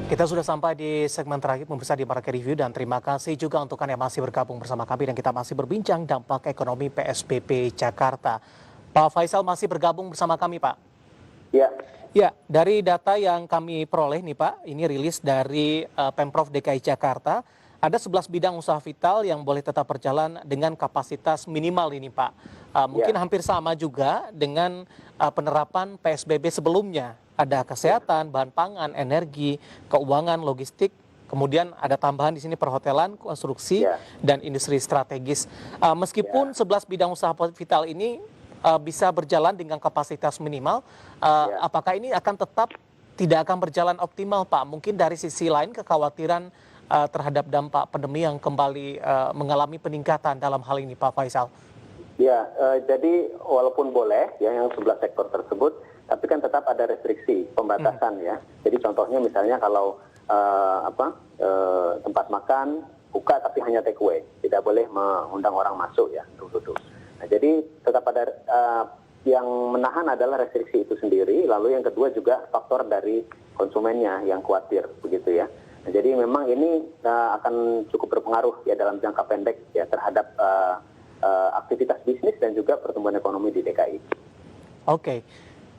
Kita sudah sampai di segmen terakhir pemirsa di Market Review dan terima kasih juga untuk Anda yang masih bergabung bersama kami dan kita masih berbincang dampak ekonomi PSBB Jakarta. Pak Faisal masih bergabung bersama kami, Pak. Ya, Ya, dari data yang kami peroleh nih Pak, ini rilis dari Pemprov DKI Jakarta, ada 11 bidang usaha vital yang boleh tetap berjalan dengan kapasitas minimal ini Pak. Mungkin ya, hampir sama juga dengan penerapan PSBB sebelumnya. Ada kesehatan, bahan pangan, energi, keuangan, logistik, kemudian ada tambahan di sini perhotelan, konstruksi, ya, dan industri strategis. Meskipun ya, 11 bidang usaha vital ini bisa berjalan dengan kapasitas minimal, ya. apakah ini akan tetap tidak akan berjalan optimal, Pak? Mungkin dari sisi lain kekhawatiran terhadap dampak pandemi yang kembali mengalami peningkatan dalam hal ini, Pak Faisal. Ya, jadi walaupun boleh ya yang 11 sektor tersebut, tapi kan tetap ada restriksi pembatasan ya. Jadi contohnya misalnya kalau tempat makan buka tapi hanya take away, tidak boleh mengundang orang masuk ya untuk duduk. Nah, jadi tetap ada yang menahan adalah restriksi itu sendiri. Lalu yang kedua juga faktor dari konsumennya yang khawatir begitu ya. Nah, jadi memang ini akan cukup berpengaruh ya dalam jangka pendek ya terhadap aktivitas bisnis dan juga pertumbuhan ekonomi di DKI. Oke.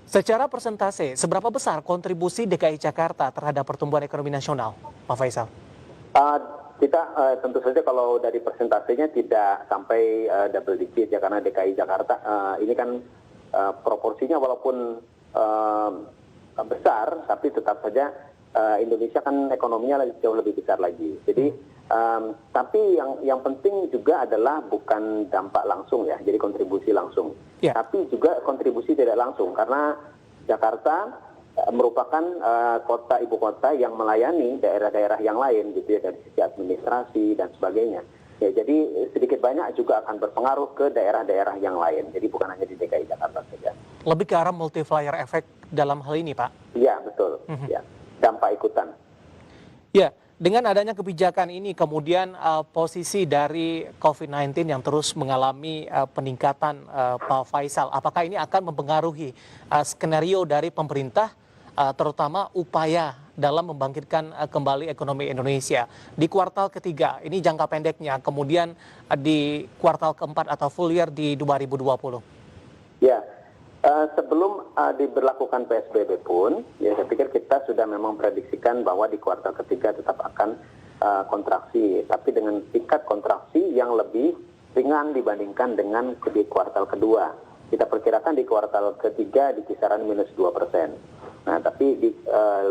Secara persentase, seberapa besar kontribusi DKI Jakarta terhadap pertumbuhan ekonomi nasional, Pak Faisal? Kita tentu saja kalau dari persentasenya tidak sampai double digit ya, karena DKI Jakarta ini kan proporsinya walaupun besar, tapi tetap saja Indonesia kan ekonominya jauh lebih besar lagi. Jadi tapi yang penting juga adalah bukan dampak langsung ya, jadi kontribusi langsung, tapi juga kontribusi tidak langsung karena Jakarta merupakan kota ibu kota yang melayani daerah-daerah yang lain gitu ya dari sisi administrasi dan sebagainya. Ya, jadi sedikit banyak juga akan berpengaruh ke daerah-daerah yang lain. Jadi bukan hanya di DKI Jakarta saja. Lebih ke arah multiplier effect dalam hal ini, Pak? Iya, betul. Ya, dampak ikutan. Ya, dengan adanya kebijakan ini kemudian posisi dari COVID-19 yang terus mengalami peningkatan, Pak Faisal, apakah ini akan mempengaruhi skenario dari pemerintah terutama upaya dalam membangkitkan kembali ekonomi Indonesia di kuartal ketiga, ini jangka pendeknya, kemudian di kuartal keempat atau full year di 2020? Ya, sebelum diberlakukan PSBB pun, ya saya pikir kita sudah memang prediksikan bahwa di kuartal ketiga tetap akan kontraksi, tapi dengan tingkat kontraksi yang lebih ringan dibandingkan dengan di kuartal kedua. Kita perkirakan di kuartal ketiga di kisaran minus 2%. Nah, tapi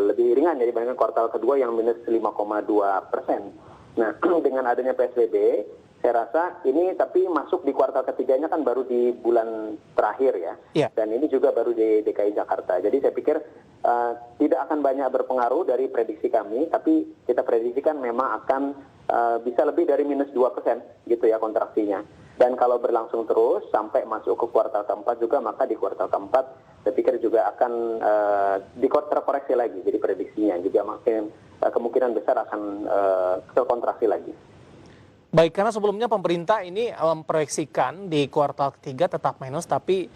lebih ringan ya dibandingkan kuartal kedua yang minus 5,2%. Nah, dengan adanya PSBB, saya rasa ini tapi masuk di kuartal ketiganya kan baru di bulan terakhir ya. Dan ini juga baru di DKI Jakarta. Jadi saya pikir tidak akan banyak berpengaruh dari prediksi kami, tapi kita prediksikan memang akan bisa lebih dari minus 2% gitu ya kontraksinya. Dan kalau berlangsung terus sampai masuk ke kuartal keempat juga, maka di kuartal keempat saya pikir juga akan terkoreksi lagi. Jadi prediksinya juga makin kemungkinan besar akan terkontraksi lagi. Baik, karena sebelumnya pemerintah ini memproyeksikan di kuartal ketiga tetap minus, tapi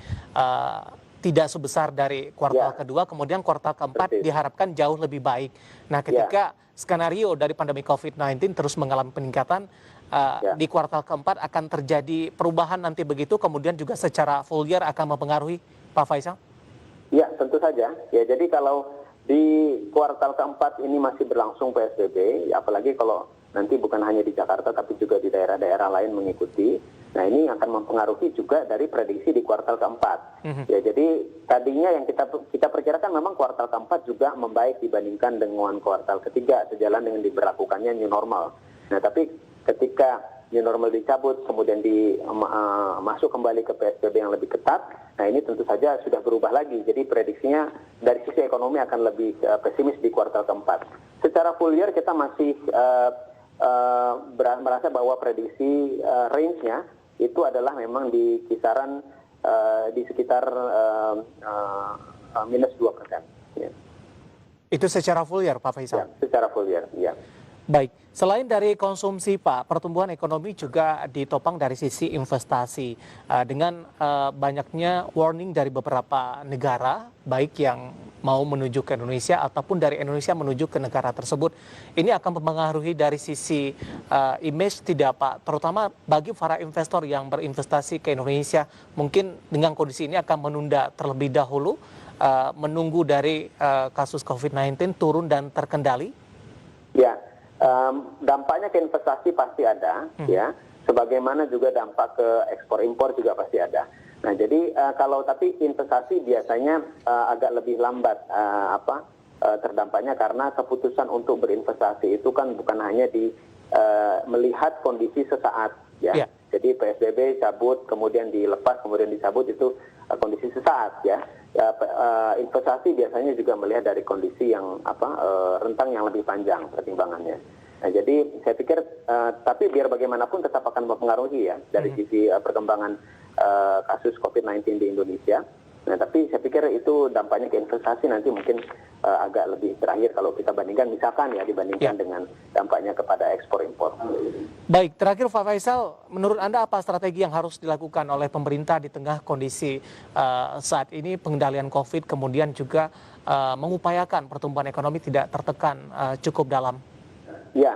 tidak sebesar dari kuartal kedua, kemudian kuartal keempat diharapkan jauh lebih baik. Nah, ketika skenario dari pandemi COVID-19 terus mengalami peningkatan, di kuartal keempat akan terjadi perubahan nanti begitu, kemudian juga secara full year akan mempengaruhi, Pak Faisal? Ya, tentu saja. Ya, jadi kalau di kuartal keempat ini masih berlangsung PSBB, ya apalagi kalau nanti bukan hanya di Jakarta tapi juga di daerah-daerah lain mengikuti. Nah, ini akan mempengaruhi juga dari prediksi di kuartal keempat. Ya, jadi tadinya yang kita perkirakan memang kuartal keempat juga membaik dibandingkan dengan kuartal ketiga sejalan dengan diberlakukannya new normal. Nah, tapi ketika new normal dicabut kemudian masuk kembali ke PSBB yang lebih ketat, nah ini tentu saja sudah berubah lagi. Jadi prediksinya dari sisi ekonomi akan lebih pesimis di kuartal keempat. Secara full year kita masih merasa bahwa prediksi range-nya itu adalah memang di kisaran di sekitar minus 2%. Ya. Itu secara full year, Pak Faisal? Ya, secara full year, ya. Baik, selain dari konsumsi Pak, pertumbuhan ekonomi juga ditopang dari sisi investasi. Dengan banyaknya warning dari beberapa negara, baik yang mau menuju ke Indonesia ataupun dari Indonesia menuju ke negara tersebut. Ini akan mempengaruhi dari sisi image tidak Pak, terutama bagi para investor yang berinvestasi ke Indonesia. Mungkin dengan kondisi ini akan menunda terlebih dahulu, menunggu dari kasus COVID-19 turun dan terkendali. Ya, dampaknya ke investasi pasti ada, ya. Sebagaimana juga dampak ke ekspor impor juga pasti ada. Nah, jadi tapi investasi biasanya agak lebih lambat terdampaknya karena keputusan untuk berinvestasi itu kan bukan hanya melihat kondisi sesaat, ya. Yeah. Jadi PSBB cabut, kemudian dilepas, kemudian dicabut itu kondisi sesaat, ya. Investasi biasanya juga melihat dari kondisi yang rentang yang lebih panjang pertimbangannya. Nah, jadi saya pikir tapi biar bagaimanapun tetap akan mempengaruhi ya dari sisi perkembangan kasus COVID-19 di Indonesia. Nah, tapi saya pikir itu dampaknya ke investasi nanti mungkin agak lebih terakhir kalau kita bandingkan misalkan ya dibandingkan dengan dampaknya kepada ekspor impor. Baik, terakhir Pak Faisal, menurut Anda apa strategi yang harus dilakukan oleh pemerintah di tengah kondisi saat ini pengendalian COVID, kemudian juga mengupayakan pertumbuhan ekonomi tidak tertekan cukup dalam? Ya,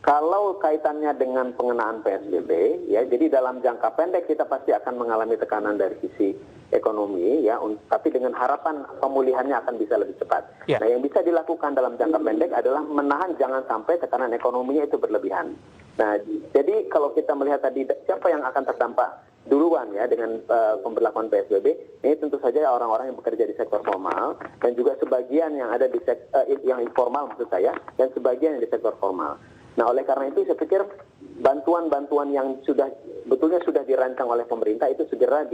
kalau kaitannya dengan pengenaan PSBB, ya, jadi dalam jangka pendek kita pasti akan mengalami tekanan dari sisi ekonomi, ya, tapi dengan harapan pemulihannya akan bisa lebih cepat. Ya. Nah, yang bisa dilakukan dalam jangka pendek adalah menahan jangan sampai tekanan ekonominya itu berlebihan. Nah, jadi kalau kita melihat tadi siapa yang akan terdampak duluan ya dengan pemberlakuan PSBB, ini tentu saja orang-orang yang bekerja di sektor formal dan juga sebagian yang ada di yang informal maksud saya, dan sebagian yang di sektor formal. Nah, oleh karena itu saya pikir bantuan-bantuan yang betulnya sudah dirancang oleh pemerintah itu segera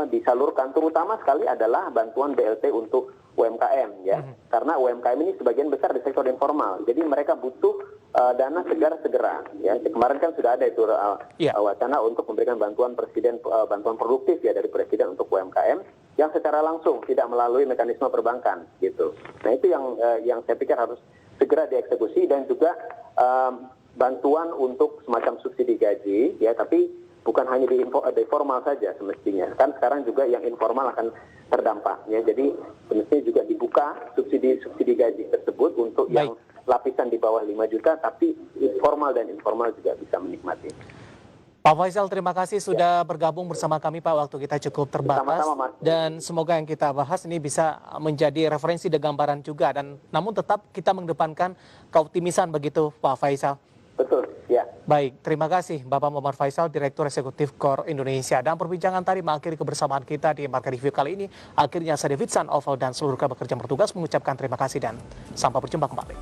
disalurkan, terutama sekali adalah bantuan BLT untuk UMKM, ya. Karena UMKM ini sebagian besar di sektor informal. Jadi mereka butuh dana segera, ya. Kemarin kan sudah ada itu wacana untuk memberikan bantuan bantuan produktif ya dari Presiden untuk UMKM yang secara langsung tidak melalui mekanisme perbankan gitu. Nah, itu yang saya pikir harus segera dieksekusi, dan juga bantuan untuk semacam subsidi gaji, ya, tapi bukan hanya di formal saja semestinya. Kan sekarang juga yang informal akan terdampak, ya. Jadi semestinya juga dibuka subsidi gaji tersebut untuk yang lapisan di bawah 5 juta, tapi formal dan informal juga bisa menikmati. Pak Faisal, terima kasih sudah bergabung bersama kami Pak, waktu kita cukup terbatas. Sama-sama, Mas. Dan semoga yang kita bahas ini bisa menjadi referensi dan gambaran juga, dan namun tetap kita mengedepankan keoptimisan begitu Pak Faisal. Betul, ya. Baik, terima kasih Bapak Muhammad Faisal, Direktur Eksekutif KOR Indonesia. Dan perbincangan tadi mengakhiri kebersamaan kita di Market Review kali ini. Akhirnya saya David San Oval dan seluruh rekan bekerja bertugas mengucapkan terima kasih dan sampai berjumpa kembali.